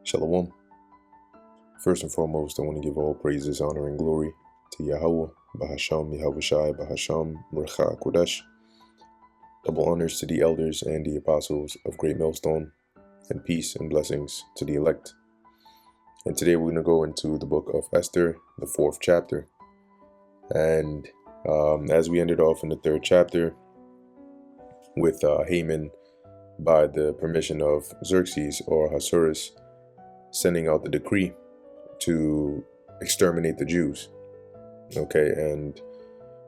Shalom. First and foremost, I want to give all praises, honor, and glory to Yahweh, Bahasham, Yahushai, Bahasham, Mercha, Kodesh. Double honors to the elders and the apostles of Great Millstone, and peace and blessings to the elect. And today we're going to go into the book of Esther, the 4th chapter. And as we ended off in the 3rd chapter with Haman, by the permission of Xerxes or Ahasuerus, sending out the decree to exterminate the Jews. Okay, and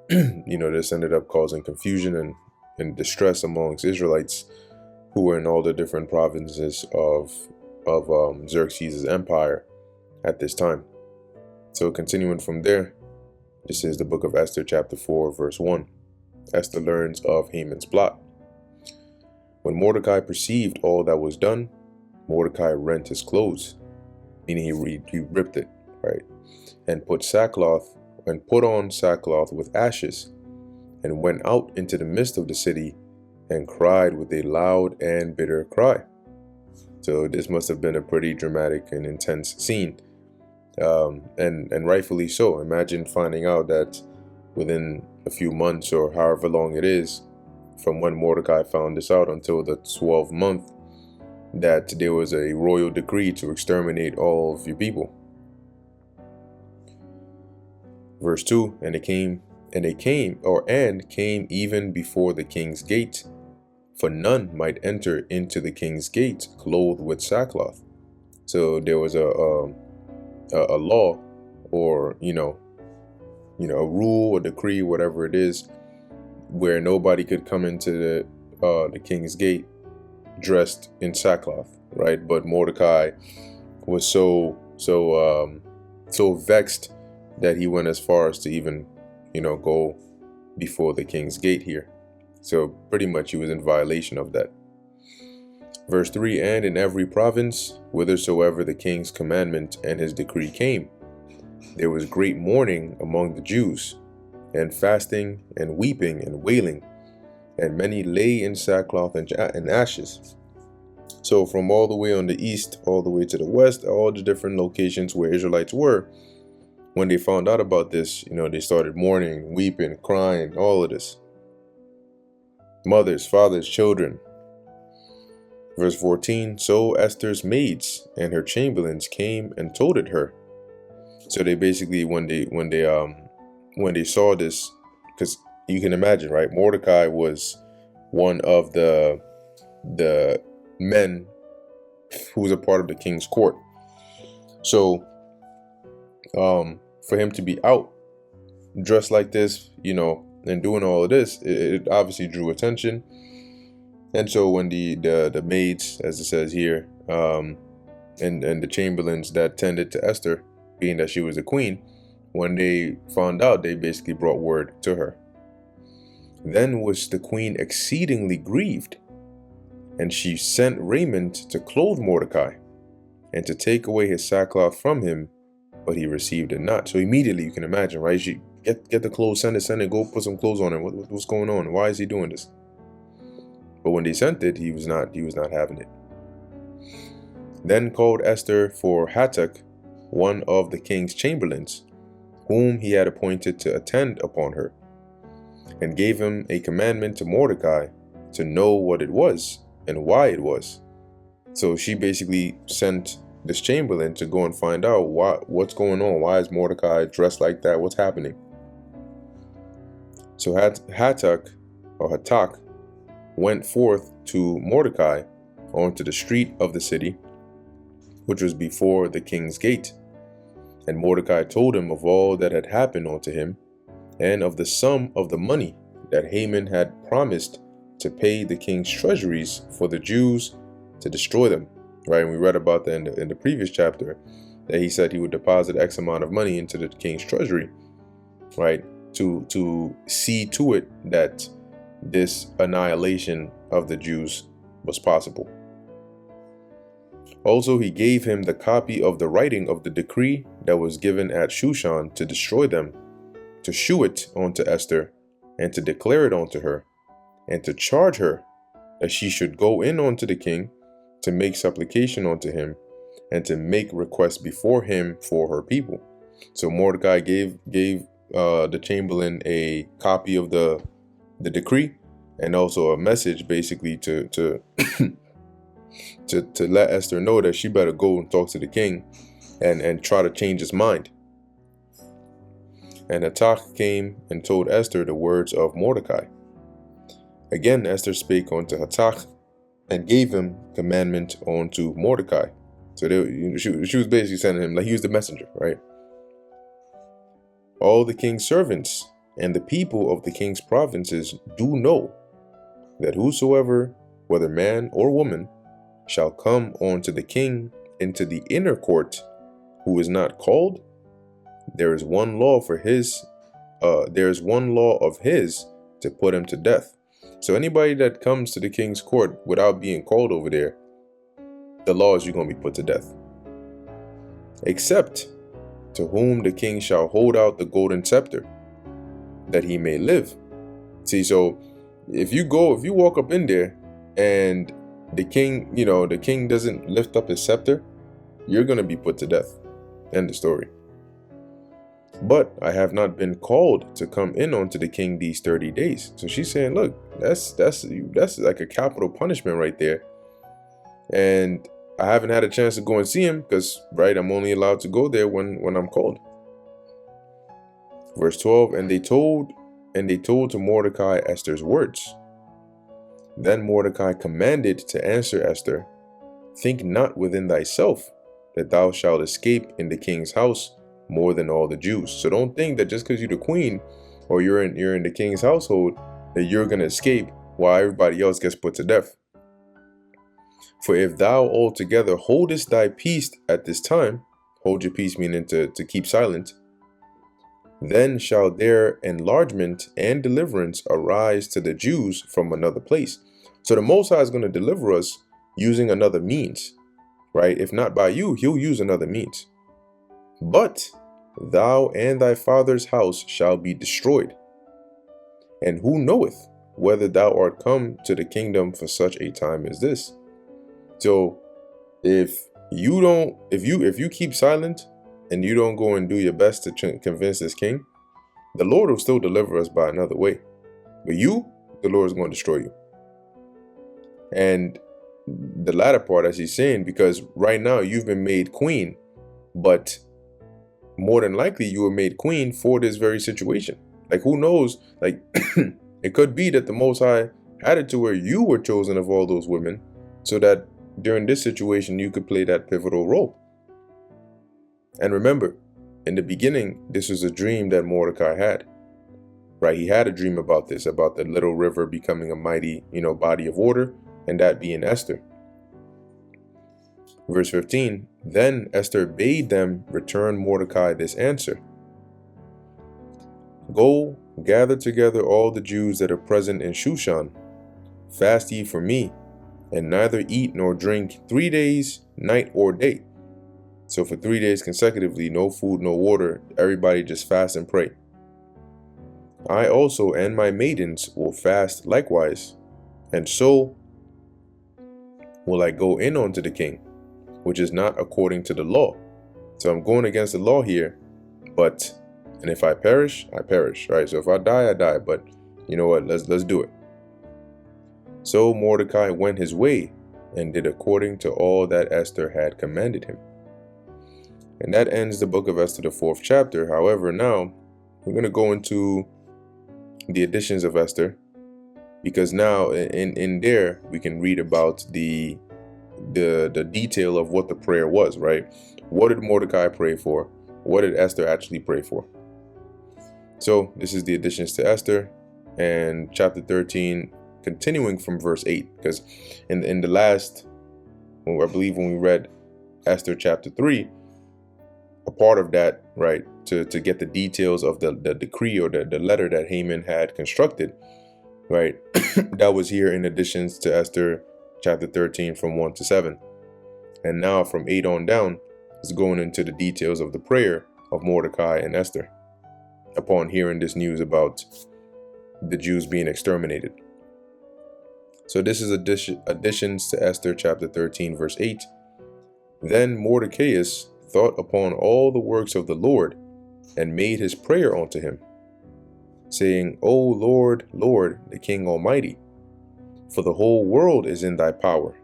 this ended up causing confusion and distress amongst Israelites who were in all the different provinces of Xerxes' empire at this time. So continuing from there, this is the book of Esther, chapter 4, verse 1. Esther learns of Haman's plot. When Mordecai perceived all that was done, Mordecai rent his clothes, meaning he ripped it, right, and put on sackcloth with ashes, and went out into the midst of the city and cried with a loud and bitter cry. So this must have been a pretty dramatic and intense scene, and rightfully so. Imagine finding out that within a few months or however long it is from when Mordecai found this out until the 12th month, that there was a royal decree to exterminate all of your people. Verse 2, and came even before the king's gate, for none might enter into the king's gate clothed with sackcloth. So there was a law, or a rule or decree, whatever it is, where nobody could come into the king's gate dressed in sackcloth, right? But Mordecai was so vexed that he went as far as to even go before the king's gate here. So pretty much he was in violation of that. Verse 3, and in every province whithersoever the king's commandment and his decree came, there was great mourning among the Jews, and fasting and weeping and wailing, and many lay in sackcloth and ashes. So from all the way on the east, all the way to the west, all the different locations where Israelites were, when they found out about this, they started mourning, weeping, crying, all of this. Mothers, fathers, children. Verse 14, so Esther's maids and her chamberlains came and told it her. So they basically, when they saw this, because you can imagine, right? Mordecai was one of the men who was a part of the king's court. So for him to be out dressed like this, and doing all of this, it obviously drew attention. And so when the maids, as it says here, and the chamberlains that tended to Esther, being that she was the queen, when they found out, they basically brought word to her. Then was the queen exceedingly grieved, and she sent raiment to clothe Mordecai, and to take away his sackcloth from him, but he received it not. So immediately, you can imagine, right? She get the clothes, send it, go put some clothes on him. What's going on? Why is he doing this? But when they sent it, he was not having it. Then called Esther for Hatach, one of the king's chamberlains, whom he had appointed to attend upon her, and gave him a commandment to Mordecai to know what it was and why it was. So she basically sent this chamberlain to go and find out what's going on. Why is Mordecai dressed like that? What's happening? So Hatach went forth to Mordecai onto the street of the city, which was before the king's gate. And Mordecai told him of all that had happened unto him, and of the sum of the money that Haman had promised to pay the king's treasuries for the Jews to destroy them. Right, and we read about that in the previous chapter, that he said he would deposit X amount of money into the king's treasury, right, to see to it that this annihilation of the Jews was possible. Also, he gave him the copy of the writing of the decree that was given at Shushan to destroy them, to shew it unto Esther, and to declare it unto her, and to charge her that she should go in unto the king to make supplication unto him, and to make requests before him for her people. So Mordecai gave the chamberlain a copy of the decree, and also a message basically to to let Esther know that she better go and talk to the king and try to change his mind. And Hathach came and told Esther the words of Mordecai. Again Esther spake unto Hathach, and gave him commandment unto Mordecai. So she was basically sending him, like he was the messenger, right? All the king's servants and the people of the king's provinces do know that whosoever, whether man or woman, shall come unto the king into the inner court, who is not called, there is one law of his to put him to death. So anybody that comes to the king's court without being called over there, the law is you're going to be put to death. Except to whom the king shall hold out the golden scepter, that he may live. See, so if you walk up in there and the king doesn't lift up his scepter, you're going to be put to death. End of story. But I have not been called to come in unto the king these 30 days. So she's saying, look, that's like a capital punishment right there. And I haven't had a chance to go and see him because, right, I'm only allowed to go there when I'm called. Verse 12, and they told to Mordecai Esther's words. Then Mordecai commanded to answer Esther, think not within thyself that thou shalt escape in the king's house more than all the Jews. So don't think that just because you're the queen or you're in the king's household that you're going to escape while everybody else gets put to death. For if thou altogether holdest thy peace at this time, hold your peace meaning to keep silent, then shall their enlargement and deliverance arise to the Jews from another place. So the Most High is going to deliver us using another means, right? If not by you, he'll use another means. But thou and thy father's house shall be destroyed. And who knoweth whether thou art come to the kingdom for such a time as this? So if you keep silent and you don't go and do your best to convince this king, the Lord will still deliver us by another way. But the Lord is going to destroy you. And the latter part, as he's saying, because right now you've been made queen, but more than likely you were made queen for this very situation. Like, who knows? Like, it could be that the Most High had it to where you were chosen of all those women so that during this situation you could play that pivotal role. And remember, in the beginning, this was a dream that Mordecai had, right? He had a dream about this, about the little river becoming a mighty, body of water, and that being Esther. Verse 15, then Esther bade them return Mordecai this answer. Go, gather together all the Jews that are present in Shushan. Fast ye for me, and neither eat nor drink 3 days, night or day. So for 3 days consecutively, no food, no water, everybody just fast and pray. I also and my maidens will fast likewise, and so will I go in unto the king, which is not according to the law. So I'm going against the law here, and if I perish, I perish, right? So if I die, I die, but you know what, let's do it. So Mordecai went his way and did according to all that Esther had commanded him. And that ends the book of Esther, the 4th chapter. However, now we're going to go into the additions of Esther, because now in there we can read about the detail of what the prayer was, right? What did Mordecai pray for? What did Esther actually pray for? So this is the additions to Esther, and chapter 13, continuing from verse 8, because in the last, I believe when we read Esther chapter 3, a part of that, right, to get the details of the decree or the letter that Haman had constructed, right, that was here in additions to Esther chapter 13 from 1 to 7. And now from 8 on down is going into the details of the prayer of Mordecai and Esther upon hearing this news about the Jews being exterminated. So this is additions to Esther chapter 13 verse 8. Then Mordecai thought upon all the works of the Lord, and made his prayer unto him, saying, O Lord, Lord, the King Almighty, for the whole world is in thy power.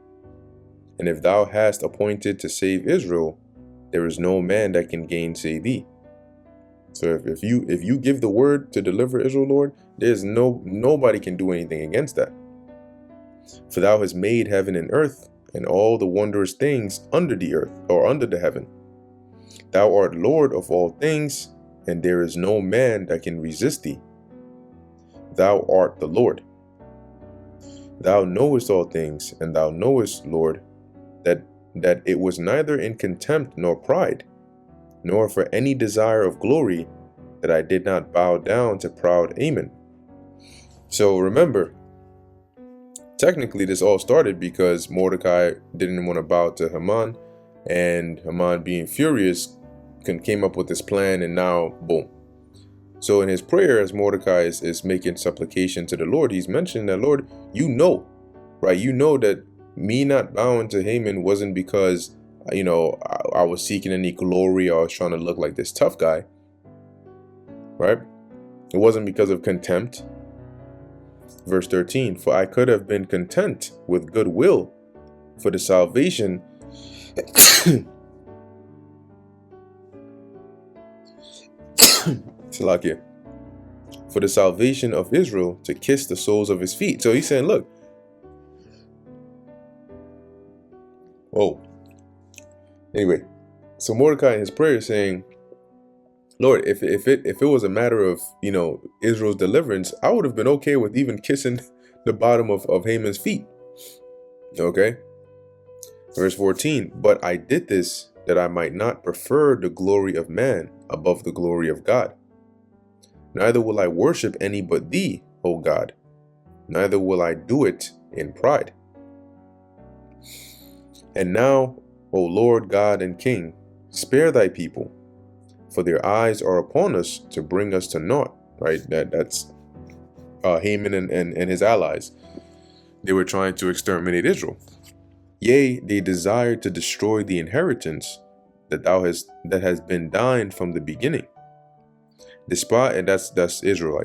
And if thou hast appointed to save Israel, there is no man that can gainsay thee. So if you give the word to deliver Israel, Lord, there's nobody can do anything against that. For thou hast made heaven and earth, and all the wondrous things under the earth, or under the heaven. Thou art Lord of all things, and there is no man that can resist thee. Thou art the Lord. Thou knowest all things, and thou knowest, Lord, that it was neither in contempt nor pride, nor for any desire of glory, that I did not bow down to proud Ammon. So remember, technically this all started because Mordecai didn't want to bow to Haman, and Haman, being furious, came up with this plan, and now boom. So in his prayer, as Mordecai is making supplication to the Lord, he's mentioning that, Lord, you know, right? You know that me not bowing to Haman wasn't because, I was seeking any glory, or I was trying to look like this tough guy, right? It wasn't because of contempt. Verse 13, for I could have been content with goodwill for the salvation Salakia, for the salvation of Israel, to kiss the soles of his feet. So he's saying, look, anyway, so Mordecai in his prayer is saying, Lord, if it was a matter of, Israel's deliverance, I would have been okay with even kissing the bottom of Haman's feet. Okay. Verse 14, but I did this that I might not prefer the glory of man above the glory of God. Neither will I worship any but thee, O God, neither will I do it in pride. And now, O Lord God and King, spare thy people, for their eyes are upon us to bring us to naught. Right? That's Haman and his allies. They were trying to exterminate Israel. Yea, they desired to destroy the inheritance that has been thine from the beginning. Despise, and that's Israel.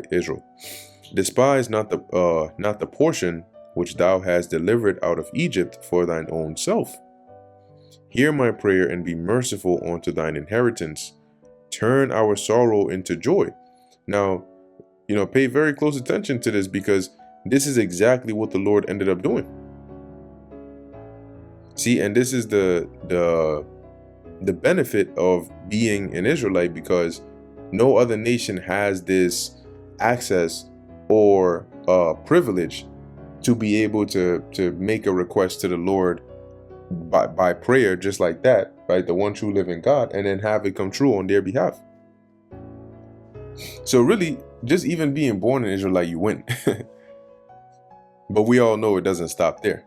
Despise not the portion which thou hast delivered out of Egypt for thine own self. Hear my prayer and be merciful unto thine inheritance. Turn our sorrow into joy. Now, pay very close attention to this, because this is exactly what the Lord ended up doing. See, and this is the benefit of being an Israelite, because no other nation has this access or privilege to be able to make a request to the Lord by prayer, just like that, right? The one true living God, and then have it come true on their behalf. So really, just even being born an Israelite, you win. But we all know it doesn't stop there.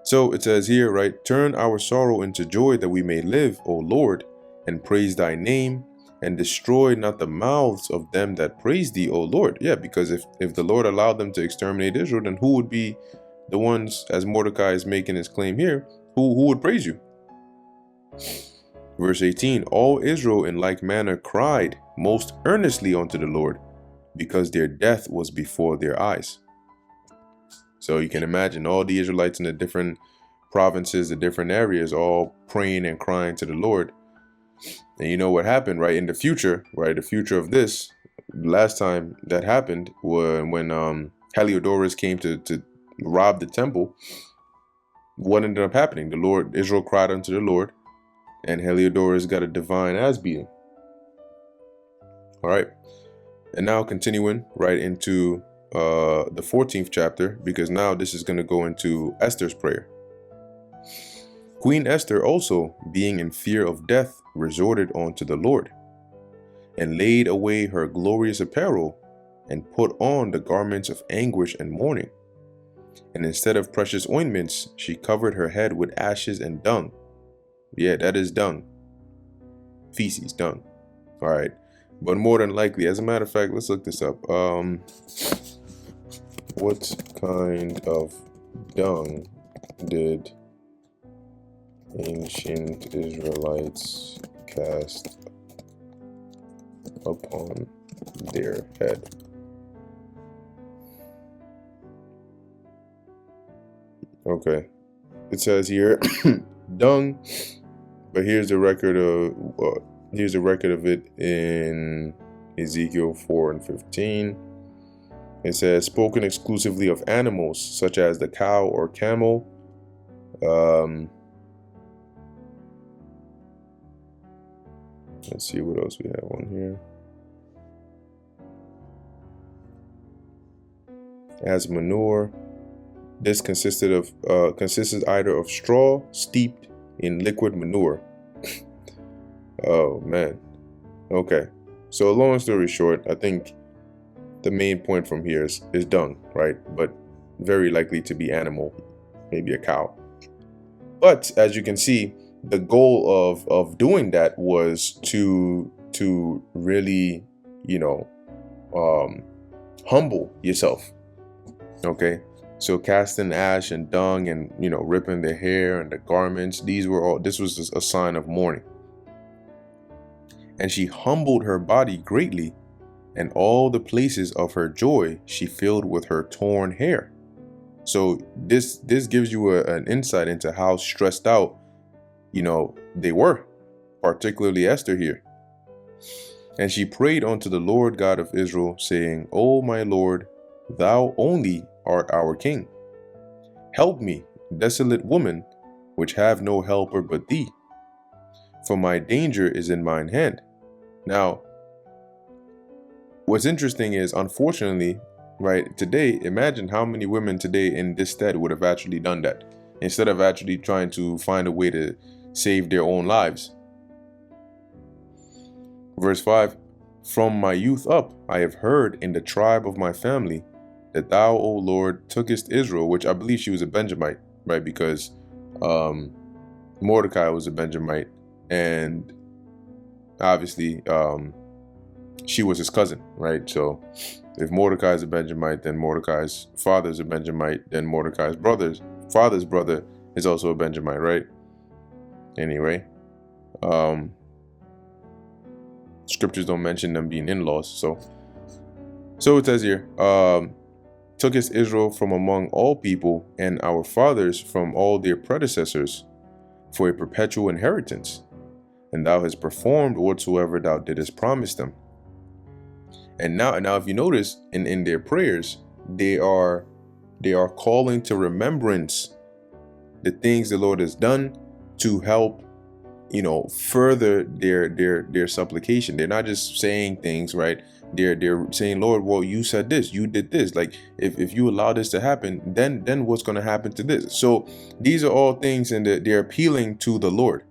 So it says here, right? Turn our sorrow into joy, that we may live, O Lord, and praise thy name, and destroy not the mouths of them that praise thee, O Lord. Yeah, because if the Lord allowed them to exterminate Israel, then who would be the ones, as Mordecai is making his claim here, who would praise you? Verse 18, all Israel in like manner cried most earnestly unto the Lord, because their death was before their eyes. So you can imagine all the Israelites in the different provinces, the different areas, all praying and crying to the Lord. And you know what happened, right? In the future, right? The future of this, last time that happened when Heliodorus came to rob the temple. What ended up happening? Israel cried unto the Lord, and Heliodorus got a divine ass beating. All right. And now continuing right into the 14th chapter, because now this is going to go into Esther's prayer. Queen Esther also, being in fear of death, resorted unto the Lord, and laid away her glorious apparel, and put on the garments of anguish and mourning. And instead of precious ointments, she covered her head with ashes and dung. Yeah, that is dung. Feces, dung. All right. But more than likely, as a matter of fact, let's look this up. What kind of dung did ancient Israelites cast upon their head. Okay, it says here dung, but here's the record of it in Ezekiel 4:15. It says, spoken exclusively of animals such as the cow or camel. Let's see what else we have on here. As manure, this consisted either of straw steeped in liquid manure. Oh man. Okay. So long story short, I think the main point from here is dung, right? But very likely to be animal, maybe a cow. But as you can see, the goal of doing that was to really, humble yourself. Okay, so casting ash and dung and ripping the hair and the garments, this was a sign of mourning. And she humbled her body greatly, and all the places of her joy she filled with her torn hair. So this gives you an insight into how stressed out they were, particularly Esther here. And she prayed unto the Lord God of Israel, saying, O my Lord, thou only art our king. Help me, desolate woman, which have no helper but thee, for my danger is in mine hand. Now, what's interesting is, unfortunately, right, today, imagine how many women today in this stead would have actually done that, instead of actually trying to find a way to save their own lives. Verse 5, from my youth up I have heard in the tribe of my family that thou, O Lord, tookest Israel, which I believe she was a Benjamite, right? Because Mordecai was a Benjamite, and obviously she was his cousin, right? So if Mordecai is a Benjamite, then Mordecai's father is a Benjamite, then Mordecai's father's brother is also a Benjamite, right? Anyway, scriptures don't mention them being in-laws. So it says here, tookest Israel from among all people, and our fathers from all their predecessors, for a perpetual inheritance. And thou hast performed whatsoever thou didst promise them. And now if you notice in their prayers, they are calling to remembrance the things the Lord has done to help further their supplication. They're not just saying things, right? They're saying, Lord, well, you said this, you did this. Like if you allow this to happen, then what's going to happen to this? So these are all things, and they're appealing to the Lord,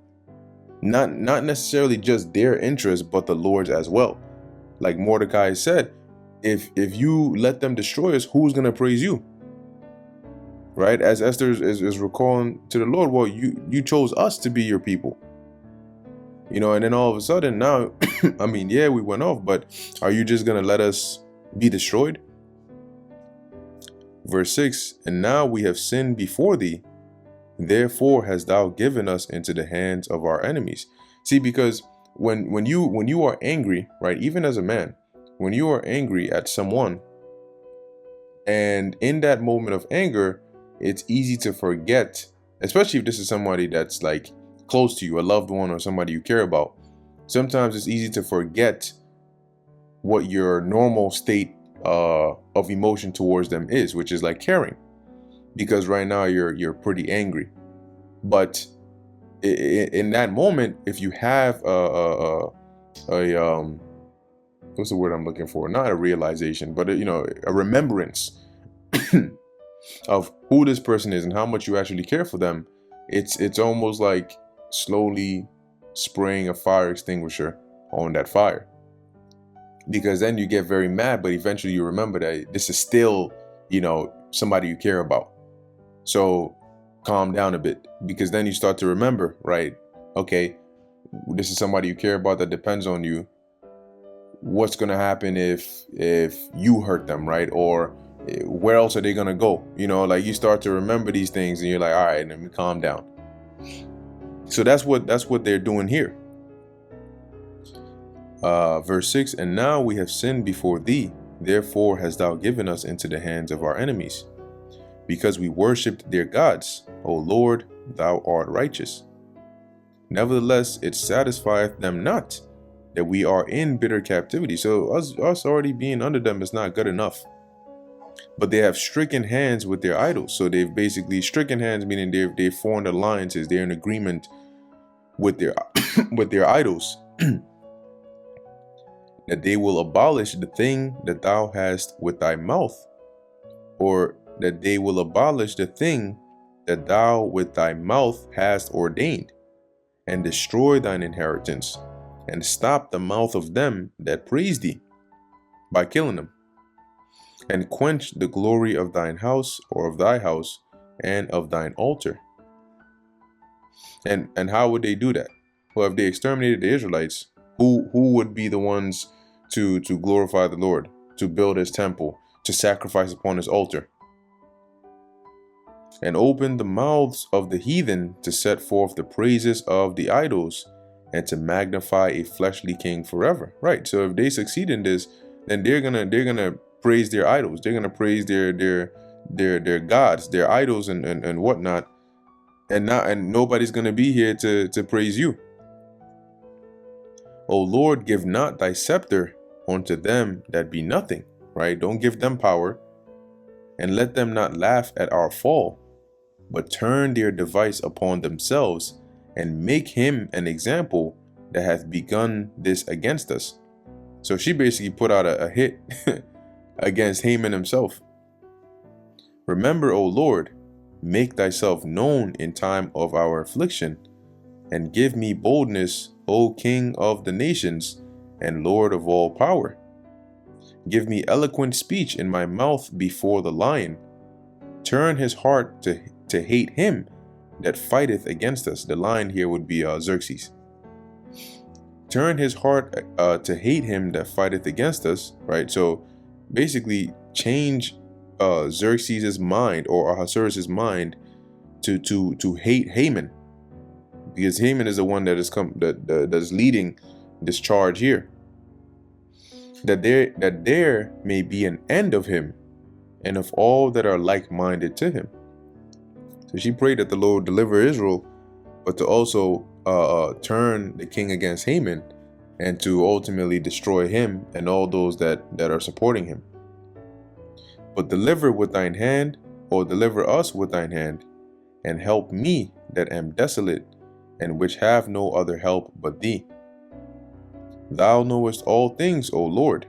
not necessarily just their interests, but the Lord's as well. Like Mordecai said, if you let them destroy us, who's going to praise you? Right? As Esther is recalling to the Lord, well, you chose us to be your people. And then all of a sudden now, I mean, yeah, we went off, but are you just going to let us be destroyed? Verse 6, and now we have sinned before thee, therefore hast thou given us into the hands of our enemies. See, because when you are angry, right, even as a man, when you are angry at someone, and in that moment of anger, it's easy to forget, especially if this is somebody that's like close to you, a loved one or somebody you care about. Sometimes it's easy to forget what your normal state of emotion towards them is, which is like caring, because right now you're pretty angry. But in that moment, if you have what's the word I'm looking for? Not a realization, but a remembrance of who this person is and how much you actually care for them. It's almost like slowly spraying a fire extinguisher on that fire, because then you get very mad, but eventually you remember that this is still somebody you care about. So calm down a bit, because then you start to remember, right? Okay, this is somebody you care about that depends on you. What's going to happen if you hurt them, right? Or where else are they going to go? Like you start to remember these things, and you're like, all right, let me calm down. So that's what they're doing here. Verse 6, and now we have sinned before thee, therefore hast thou given us into the hands of our enemies, because we worshipped their gods. O Lord, thou art righteous. Nevertheless, it satisfieth them not that we are in bitter captivity. So us already being under them is not good enough. But they have stricken hands with their idols. So they've basically stricken hands, meaning they've formed alliances. They're in agreement with their with their idols. That they will abolish the thing that thou hast with thy mouth, or that they will abolish the thing that thou with thy mouth hast ordained, and destroy thine inheritance, and stop the mouth of them that praise thee, by killing them, and quench the glory of thine house, or of thy house, and of thine altar. And how would they do that? Well, if they exterminated the Israelites, who would be the ones to glorify the Lord, to build his temple, to sacrifice upon his altar? And open the mouths of the heathen to set forth the praises of the idols, and to magnify a fleshly king forever. Right. So if they succeed in this, then they're gonna praise their idols. They're gonna praise their gods, their idols, and whatnot. And nobody's gonna be here to praise you. O Lord, give not thy scepter unto them that be nothing. Right. Don't give them power, and let them not laugh at our fall, but turn their device upon themselves, and make him an example that hath begun this against us. So she basically put out a hit against Haman himself. Remember, O Lord, make thyself known in time of our affliction, and give me boldness, O King of the nations, and Lord of all power. Give me eloquent speech in my mouth before the lion. Turn his heart to hate him that fighteth against us. The lion here would be Xerxes. Turn his heart to hate him that fighteth against us. Right. So basically, change Xerxes' mind, or Ahasuerus' mind, to hate Haman, because Haman is the one that is leading this charge here. That there may be an end of him, and of all that are like-minded to him. So she prayed that the Lord deliver Israel, but to also turn the king against Haman, and to ultimately destroy him and all those that are supporting him. But deliver with thine hand, or deliver us with thine hand, and help me that am desolate, and which have no other help but thee. Thou knowest all things, O Lord.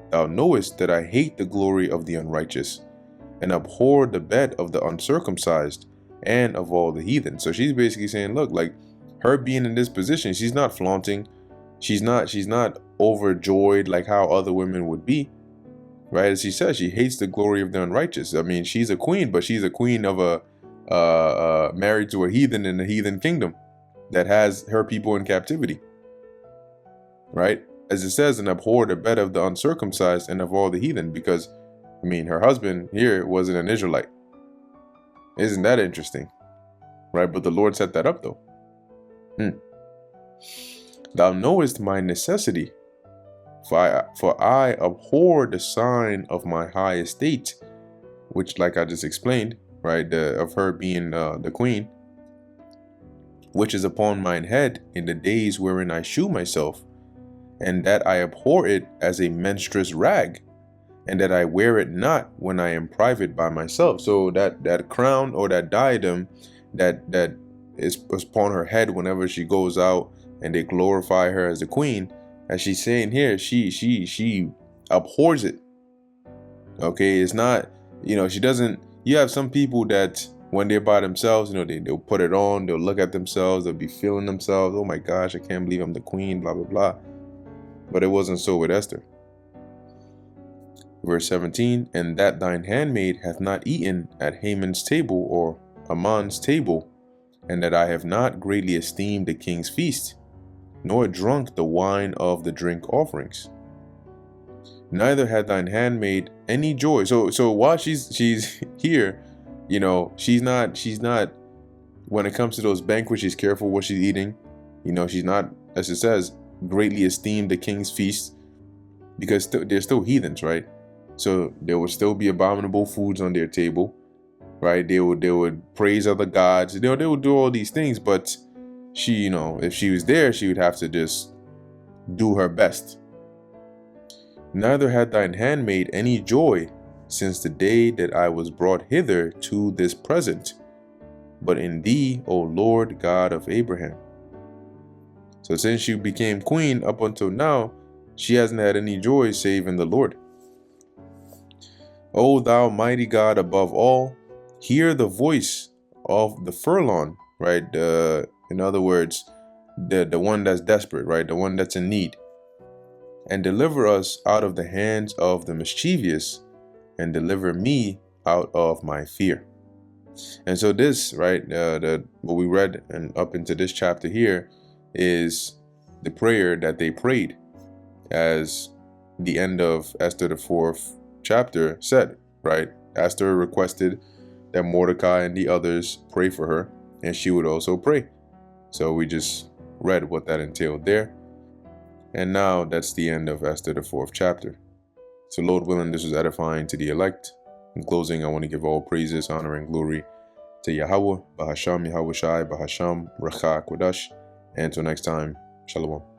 Thou knowest that I hate the glory of the unrighteous, and abhor the bed of the uncircumcised, and of all the heathen. So she's basically saying, look, like, her being in this position, she's not flaunting, she's not overjoyed like how other women would be, right? As she says, she hates the glory of the unrighteous. I mean, she's a queen, but she's a queen of married to a heathen in the heathen kingdom that has her people in captivity, right? As it says, and abhor the bed of the uncircumcised and of all the heathen, because, I mean, her husband here wasn't an Israelite. Isn't that interesting? Right? But the Lord set that up, though. Thou knowest my necessity, for I abhor the sign of my high estate, which, like I just explained, right, of her being the queen, which is upon mine head in the days wherein I shew myself, and that I abhor it as a menstruous rag, and that I wear it not when I am private by myself. So that crown, or that diadem that is upon her head whenever she goes out and they glorify her as the queen, as she's saying here, she abhors it. Okay, it's not, she doesn't. You have some people that when they're by themselves, they'll put it on, they'll look at themselves, they'll be feeling themselves. Oh my gosh, I can't believe I'm the queen, blah blah blah. But it wasn't so with Esther. Verse 17, and that thine handmaid hath not eaten at Haman's table, or Amon's table, and that I have not greatly esteemed the king's feast, nor drunk the wine of the drink offerings. Neither had thine handmaid any joy. So while she's here, she's not when it comes to those banquets, she's careful what she's eating. You know, she's not, as it says, greatly esteemed the king's feast, because they're still heathens, right? So there would still be abominable foods on their table, right? They would praise other gods. They would do all these things, but she, you know, if she was there, she would have to just do her best. Neither had thine handmaid any joy since the day that I was brought hither to this present, but in thee, O Lord God of Abraham. So since she became queen up until now, she hasn't had any joy save in the Lord. O thou mighty God above all, hear the voice of the forlorn, right? In other words, the one that's desperate, right? The one that's in need. And deliver us out of the hands of the mischievous, and deliver me out of my fear. And so this, right, what we read and up into this chapter here is the prayer that they prayed, as the end of Esther the 4th chapter said, right? Esther requested that Mordecai and the others pray for her, and she would also pray. So we just read what that entailed there. And now that's the end of Esther the 4th chapter. So Lord willing, this was edifying to the elect. In closing, I want to give all praises, honor, and glory to Yahweh, Bahasham Yahweh Shai, Bahasham Recha Kodash. And until next time, Shalom.